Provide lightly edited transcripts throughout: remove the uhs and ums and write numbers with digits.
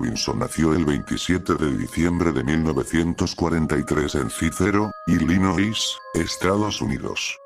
Robinson nació el 27 de diciembre de 1943 en Cicero, Illinois, Estados Unidos.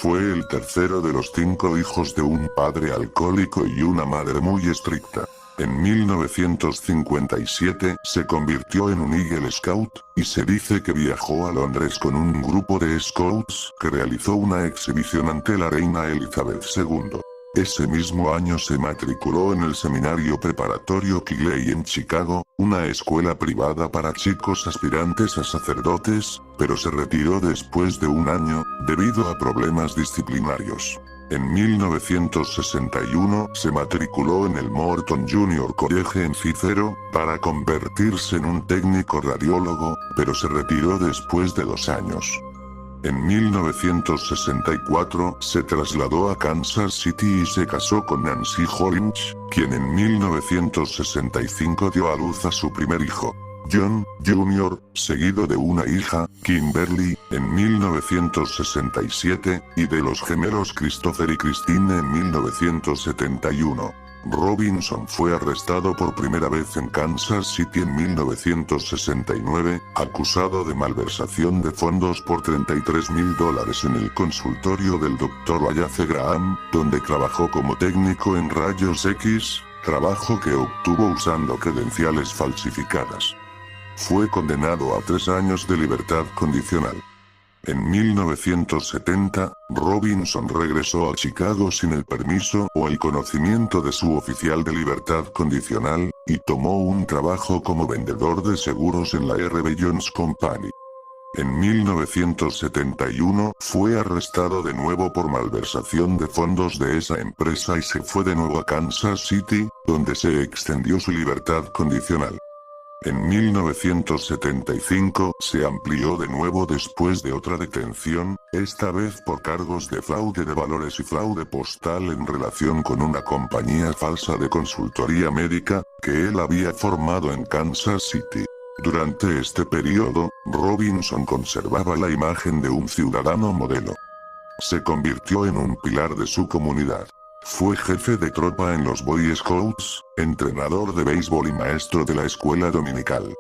Fue el tercero de los 5 hijos de un padre alcohólico y una madre muy estricta. En 1957 se convirtió en un Eagle Scout, y se dice que viajó a Londres con un grupo de Scouts que realizó una exhibición ante la reina Elizabeth II. Ese mismo año se matriculó en el seminario preparatorio Keeley en Chicago, una escuela privada para chicos aspirantes a sacerdotes, pero se retiró después de un año, debido a problemas disciplinarios. En 1961 se matriculó en el Morton Junior College en Cicero, para convertirse en un técnico radiólogo, pero se retiró después de 2 años. En 1964 se trasladó a Kansas City y se casó con Nancy Hollins, quien en 1965 dio a luz a su primer hijo, John, Jr., seguido de una hija, Kimberly, en 1967, y de los gemelos Christopher y Christine en 1971. Robinson fue arrestado por primera vez en Kansas City en 1969, acusado de malversación de fondos por $33,000 en el consultorio del Dr. Wallace Graham, donde trabajó como técnico en rayos X, trabajo que obtuvo usando credenciales falsificadas. Fue condenado a 3 años de libertad condicional. En 1970, Robinson regresó a Chicago sin el permiso o el conocimiento de su oficial de libertad condicional, y tomó un trabajo como vendedor de seguros en la R.B. Jones Company. En 1971 fue arrestado de nuevo por malversación de fondos de esa empresa y se fue de nuevo a Kansas City, donde se extendió su libertad condicional. En 1975 se amplió de nuevo después de otra detención, esta vez por cargos de fraude de valores y fraude postal en relación con una compañía falsa de consultoría médica, que él había formado en Kansas City. Durante este periodo, Robinson conservaba la imagen de un ciudadano modelo. Se convirtió en un pilar de su comunidad. Fue jefe de tropa en los Boy Scouts, entrenador de béisbol y maestro de la escuela dominical.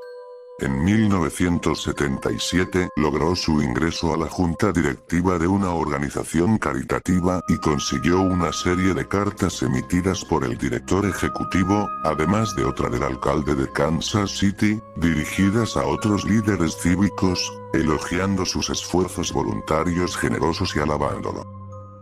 En 1977 logró su ingreso a la junta directiva de una organización caritativa y consiguió una serie de cartas emitidas por el director ejecutivo, además de otra del alcalde de Kansas City, dirigidas a otros líderes cívicos, elogiando sus esfuerzos voluntarios generosos y alabándolo.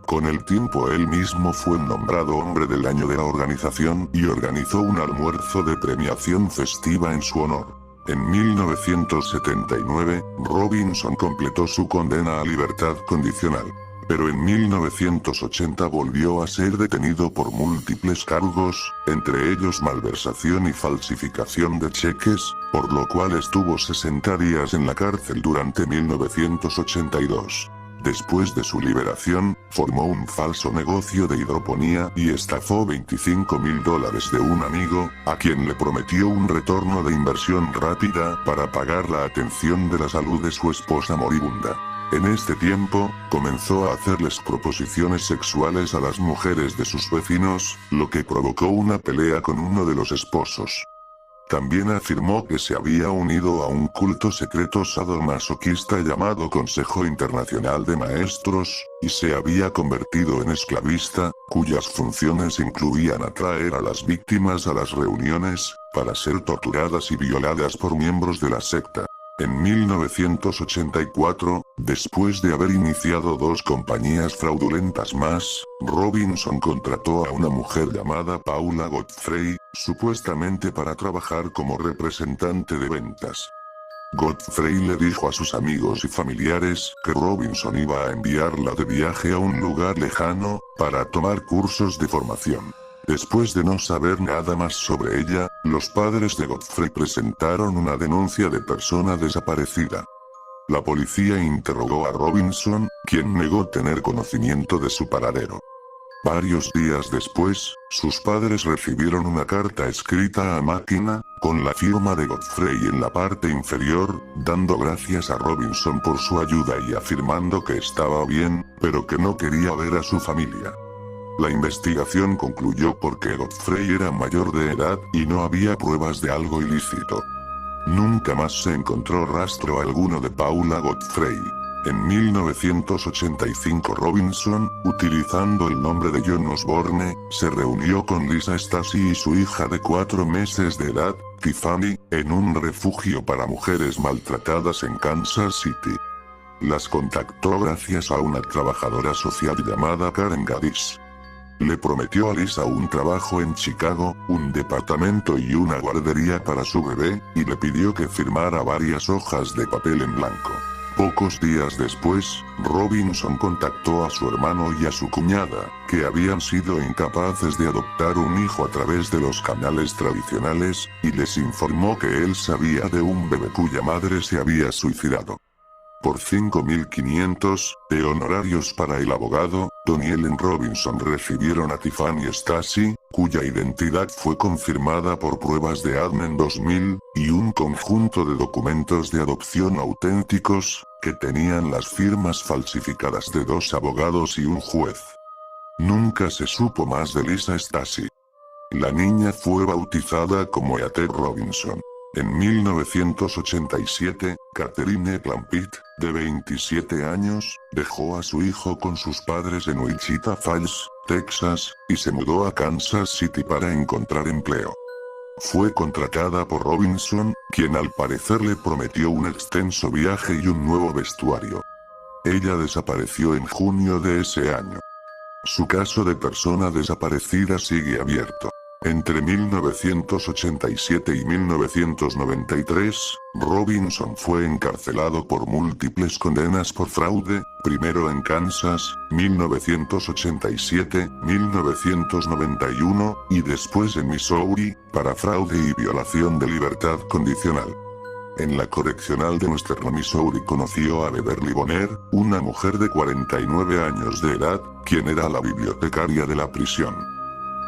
Con el tiempo él mismo fue nombrado hombre del año de la organización y organizó un almuerzo de premiación festiva en su honor. En 1979, Robinson completó su condena a libertad condicional. Pero en 1980 volvió a ser detenido por múltiples cargos, entre ellos malversación y falsificación de cheques, por lo cual estuvo 60 días en la cárcel durante 1982. Después de su liberación, formó un falso negocio de hidroponía y estafó $25,000 de un amigo, a quien le prometió un retorno de inversión rápida para pagar la atención de la salud de su esposa moribunda. En este tiempo, comenzó a hacerles proposiciones sexuales a las mujeres de sus vecinos, lo que provocó una pelea con uno de los esposos. También afirmó que se había unido a un culto secreto sadomasoquista llamado Consejo Internacional de Maestros, y se había convertido en esclavista, cuyas funciones incluían atraer a las víctimas a las reuniones, para ser torturadas y violadas por miembros de la secta. En 1984, después de haber iniciado 2 compañías fraudulentas más, Robinson contrató a una mujer llamada Paula Godfrey, supuestamente para trabajar como representante de ventas. Godfrey le dijo a sus amigos y familiares que Robinson iba a enviarla de viaje a un lugar lejano, para tomar cursos de formación. Después de no saber nada más sobre ella, los padres de Godfrey presentaron una denuncia de persona desaparecida. La policía interrogó a Robinson, quien negó tener conocimiento de su paradero. Varios días después, sus padres recibieron una carta escrita a máquina, con la firma de Godfrey en la parte inferior, dando gracias a Robinson por su ayuda y afirmando que estaba bien, pero que no quería ver a su familia. La investigación concluyó porque Godfrey era mayor de edad y no había pruebas de algo ilícito. Nunca más se encontró rastro alguno de Paula Godfrey. En 1985 Robinson, utilizando el nombre de John Osborne, se reunió con Lisa Stasi y su hija de 4 meses de edad, Tiffany, en un refugio para mujeres maltratadas en Kansas City. Las contactó gracias a una trabajadora social llamada Karen Gaddis. Le prometió a Lisa un trabajo en Chicago, un departamento y una guardería para su bebé, y le pidió que firmara varias hojas de papel en blanco. Pocos días después, Robinson contactó a su hermano y a su cuñada, que habían sido incapaces de adoptar un hijo a través de los canales tradicionales, y les informó que él sabía de un bebé cuya madre se había suicidado. Por $5,500 de honorarios para el abogado, Tony y Ellen Robinson recibieron a Tiffany Stasi, cuya identidad fue confirmada por pruebas de ADN en 2000, y un conjunto de documentos de adopción auténticos, que tenían las firmas falsificadas de 2 abogados y un juez. Nunca se supo más de Lisa Stasi. La niña fue bautizada como Eater Robinson. En 1987, Catherine Clampett, de 27 años, dejó a su hijo con sus padres en Wichita Falls, Texas, y se mudó a Kansas City para encontrar empleo. Fue contratada por Robinson, quien al parecer le prometió un extenso viaje y un nuevo vestuario. Ella desapareció en junio de ese año. Su caso de persona desaparecida sigue abierto. Entre 1987 y 1993, Robinson fue encarcelado por múltiples condenas por fraude, primero en Kansas, 1987, 1991, y después en Missouri, para fraude y violación de libertad condicional. En la correccional de Western Missouri conoció a Beverly Bonner, una mujer de 49 años de edad, quien era la bibliotecaria de la prisión.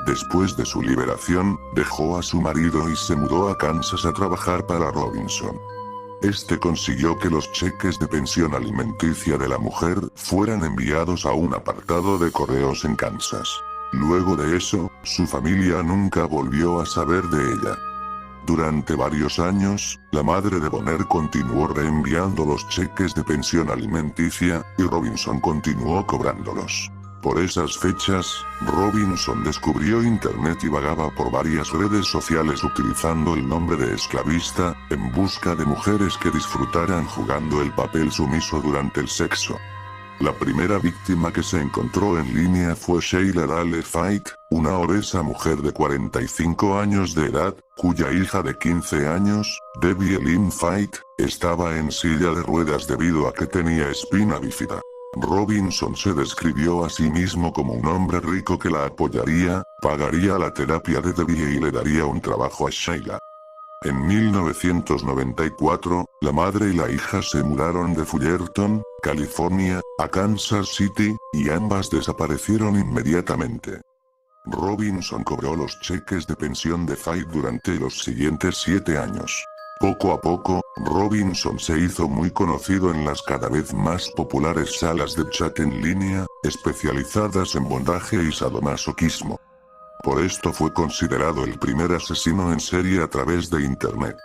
Después de su liberación, dejó a su marido y se mudó a Kansas a trabajar para Robinson. Este consiguió que los cheques de pensión alimenticia de la mujer fueran enviados a un apartado de correos en Kansas. Luego de eso, su familia nunca volvió a saber de ella. Durante varios años, la madre de Bonner continuó reenviando los cheques de pensión alimenticia, y Robinson continuó cobrándolos. Por esas fechas, Robinson descubrió Internet y vagaba por varias redes sociales utilizando el nombre de esclavista, en busca de mujeres que disfrutaran jugando el papel sumiso durante el sexo. La primera víctima que se encontró en línea fue Sheila Dale Fite, una obesa mujer de 45 años de edad, cuya hija de 15 años, Debbie Lynn Fite, estaba en silla de ruedas debido a que tenía espina bífida. Robinson se describió a sí mismo como un hombre rico que la apoyaría, pagaría la terapia de Debbie y le daría un trabajo a Sheila. En 1994, la madre y la hija se mudaron de Fullerton, California, a Kansas City, y ambas desaparecieron inmediatamente. Robinson cobró los cheques de pensión de Fite durante los siguientes 7 años. Poco a poco, Robinson se hizo muy conocido en las cada vez más populares salas de chat en línea, especializadas en bondaje y sadomasoquismo. Por esto fue considerado el primer asesino en serie a través de Internet.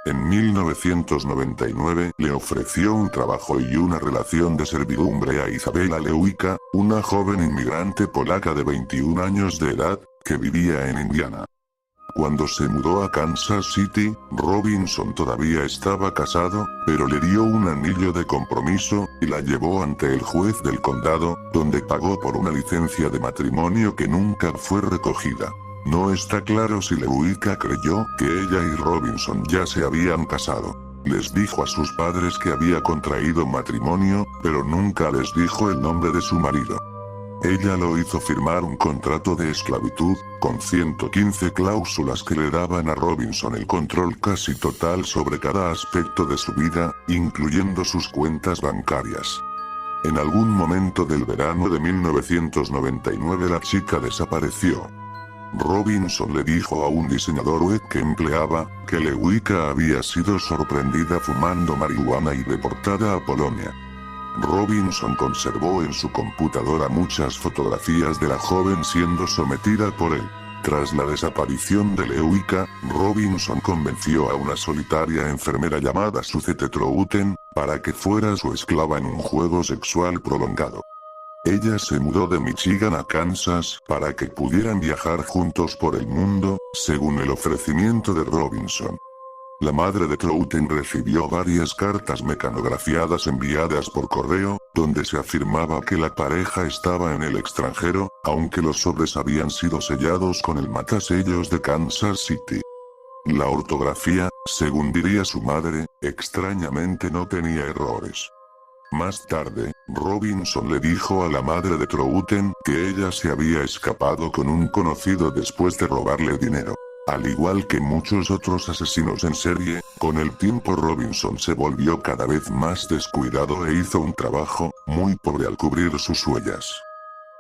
En 1999 le ofreció un trabajo y una relación de servidumbre a Izabela Lewicka, una joven inmigrante polaca de 21 años de edad, que vivía en Indiana. Cuando se mudó a Kansas City, Robinson todavía estaba casado, pero le dio un anillo de compromiso, y la llevó ante el juez del condado, donde pagó por una licencia de matrimonio que nunca fue recogida. No está claro si Lewicka creyó que ella y Robinson ya se habían casado. Les dijo a sus padres que había contraído matrimonio, pero nunca les dijo el nombre de su marido. Ella lo hizo firmar un contrato de esclavitud, con 115 cláusulas que le daban a Robinson el control casi total sobre cada aspecto de su vida, incluyendo sus cuentas bancarias. En algún momento del verano de 1999 la chica desapareció. Robinson le dijo a un diseñador web que empleaba, que Lewicka había sido sorprendida fumando marihuana y deportada a Polonia. Robinson conservó en su computadora muchas fotografías de la joven siendo sometida por él. Tras la desaparición de Leuika, Robinson convenció a una solitaria enfermera llamada Suzette Trouten, para que fuera su esclava en un juego sexual prolongado. Ella se mudó de Michigan a Kansas para que pudieran viajar juntos por el mundo, según el ofrecimiento de Robinson. La madre de Trouten recibió varias cartas mecanografiadas enviadas por correo, donde se afirmaba que la pareja estaba en el extranjero, aunque los sobres habían sido sellados con el matasellos de Kansas City. La ortografía, según diría su madre, extrañamente no tenía errores. Más tarde, Robinson le dijo a la madre de Trouten que ella se había escapado con un conocido después de robarle dinero. Al igual que muchos otros asesinos en serie, con el tiempo Robinson se volvió cada vez más descuidado e hizo un trabajo muy pobre al cubrir sus huellas.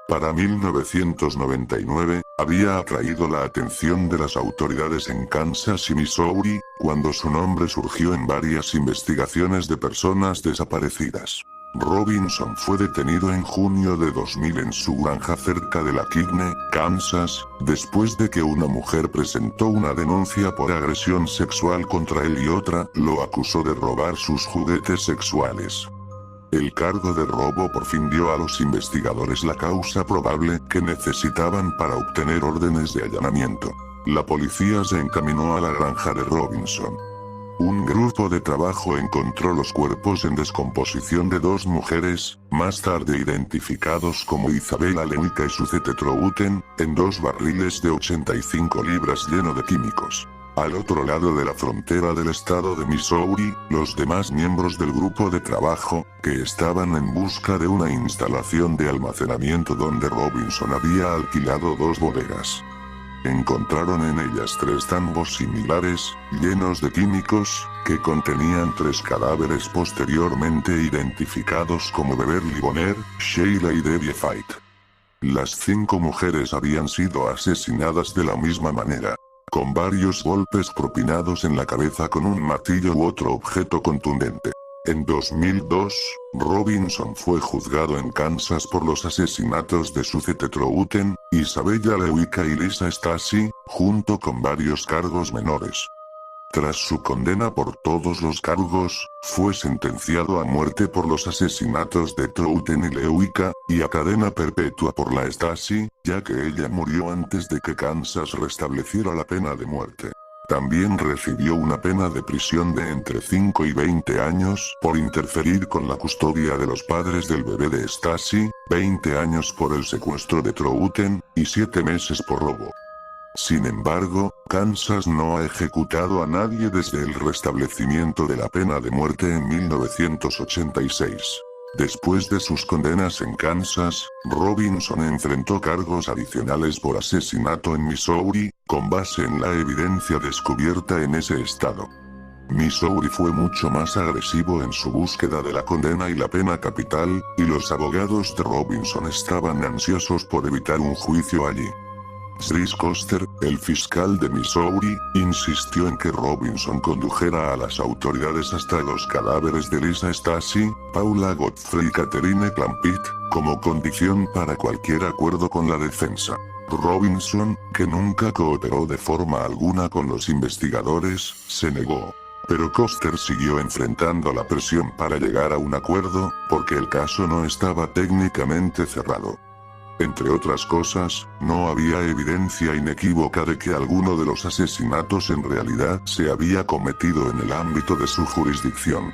Para 1999, había atraído la atención de las autoridades en Kansas y Missouri, cuando su nombre surgió en varias investigaciones de personas desaparecidas. Robinson fue detenido en junio de 2000 en su granja cerca de LaKigne, Kansas, después de que una mujer presentó una denuncia por agresión sexual contra él y otra lo acusó de robar sus juguetes sexuales. El cargo de robo por fin dio a los investigadores la causa probable que necesitaban para obtener órdenes de allanamiento. La policía se encaminó a la granja de Robinson. Un grupo de trabajo encontró los cuerpos en descomposición de dos mujeres, más tarde identificados como Isabella Leuika y Suzette Trouten, en dos barriles de 85 libras lleno de químicos. Al otro lado de la frontera del estado de Missouri, los demás miembros del grupo de trabajo, que estaban en busca de una instalación de almacenamiento donde Robinson había alquilado dos bodegas. Encontraron en ellas 3 tambos similares, llenos de químicos, que contenían 3 cadáveres posteriormente identificados como Beverly Bonner, Sheila y Debbie Fight. Las 5 mujeres habían sido asesinadas de la misma manera, con varios golpes propinados en la cabeza con un martillo u otro objeto contundente. En 2002, Robinson fue juzgado en Kansas por los asesinatos de Suzette Trouten, Isabella Leuika y Lisa Stasi, junto con varios cargos menores. Tras su condena por todos los cargos, fue sentenciado a muerte por los asesinatos de Trouten y Leuika, y a cadena perpetua por la Stasi, ya que ella murió antes de que Kansas restableciera la pena de muerte. También recibió una pena de prisión de entre 5 y 20 años por interferir con la custodia de los padres del bebé de Stasi, 20 años por el secuestro de Trouten, y 7 meses por robo. Sin embargo, Kansas no ha ejecutado a nadie desde el restablecimiento de la pena de muerte en 1986. Después de sus condenas en Kansas, Robinson enfrentó cargos adicionales por asesinato en Missouri, con base en la evidencia descubierta en ese estado. Missouri fue mucho más agresivo en su búsqueda de la condena y la pena capital, y los abogados de Robinson estaban ansiosos por evitar un juicio allí. Chris Koster, el fiscal de Missouri, insistió en que Robinson condujera a las autoridades hasta los cadáveres de Lisa Stasi, Paula Godfrey y Catherine Clampett, como condición para cualquier acuerdo con la defensa. Robinson, que nunca cooperó de forma alguna con los investigadores, se negó. Pero Koster siguió enfrentando la presión para llegar a un acuerdo, porque el caso no estaba técnicamente cerrado. Entre otras cosas, no había evidencia inequívoca de que alguno de los asesinatos en realidad se había cometido en el ámbito de su jurisdicción.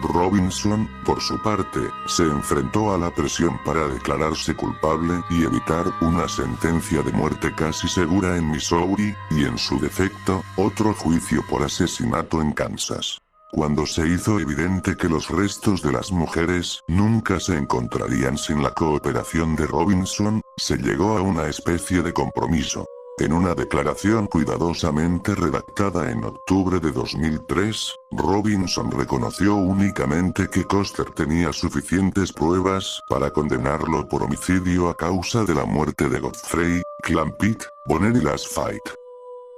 Robinson, por su parte, se enfrentó a la presión para declararse culpable y evitar una sentencia de muerte casi segura en Missouri, y en su defecto, otro juicio por asesinato en Kansas. Cuando se hizo evidente que los restos de las mujeres nunca se encontrarían sin la cooperación de Robinson, se llegó a una especie de compromiso. En una declaración cuidadosamente redactada en octubre de 2003, Robinson reconoció únicamente que Koster tenía suficientes pruebas para condenarlo por homicidio a causa de la muerte de Godfrey, Clampett, Bonner y Las Fight.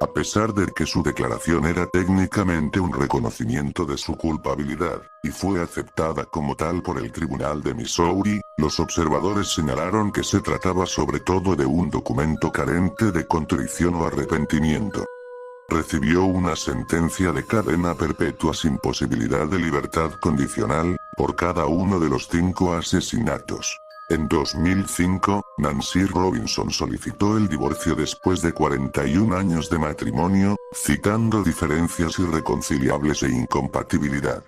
A pesar de que su declaración era técnicamente un reconocimiento de su culpabilidad, y fue aceptada como tal por el Tribunal de Missouri, los observadores señalaron que se trataba sobre todo de un documento carente de contrición o arrepentimiento. Recibió una sentencia de cadena perpetua sin posibilidad de libertad condicional, por cada uno de los 5 asesinatos. En 2005, Nancy Robinson solicitó el divorcio después de 41 años de matrimonio, citando diferencias irreconciliables e incompatibilidad.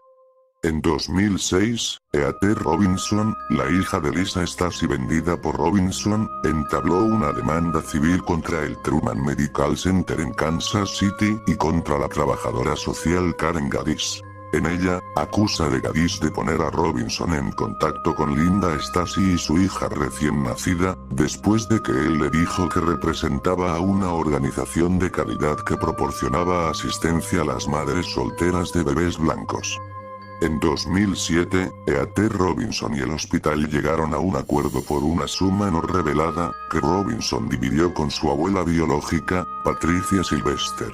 En 2006, E.A.T. Robinson, la hija de Lisa Stasi vendida por Robinson, entabló una demanda civil contra el Truman Medical Center en Kansas City y contra la trabajadora social Karen Gaddis. En ella, acusa de Gaddis de poner a Robinson en contacto con Linda Stasi y su hija recién nacida, después de que él le dijo que representaba a una organización de caridad que proporcionaba asistencia a las madres solteras de bebés blancos. En 2007, E.A.T. Robinson y el hospital llegaron a un acuerdo por una suma no revelada, que Robinson dividió con su abuela biológica, Patricia Sylvester.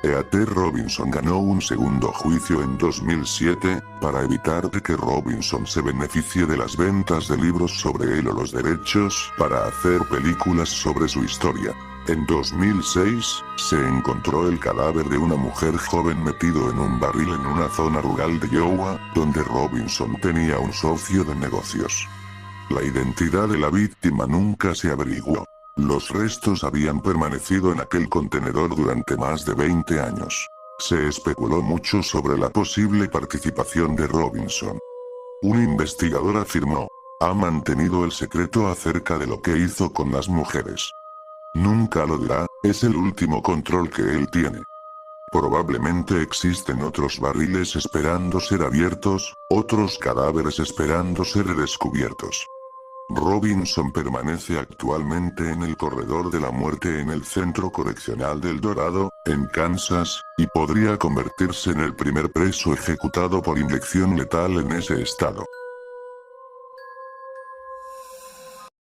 E.A.T. Robinson ganó un segundo juicio en 2007, para evitar que Robinson se beneficie de las ventas de libros sobre él o los derechos para hacer películas sobre su historia. En 2006, se encontró el cadáver de una mujer joven metido en un barril en una zona rural de Iowa, donde Robinson tenía un socio de negocios. La identidad de la víctima nunca se averiguó. Los restos habían permanecido en aquel contenedor durante más de 20 años. Se especuló mucho sobre la posible participación de Robinson. Un investigador afirmó: ha mantenido el secreto acerca de lo que hizo con las mujeres. Nunca lo dirá, es el último control que él tiene. Probablemente existen otros barriles esperando ser abiertos, otros cadáveres esperando ser descubiertos. Robinson permanece actualmente en el corredor de la muerte en el Centro Correccional del Dorado, en Kansas, y podría convertirse en el primer preso ejecutado por inyección letal en ese estado.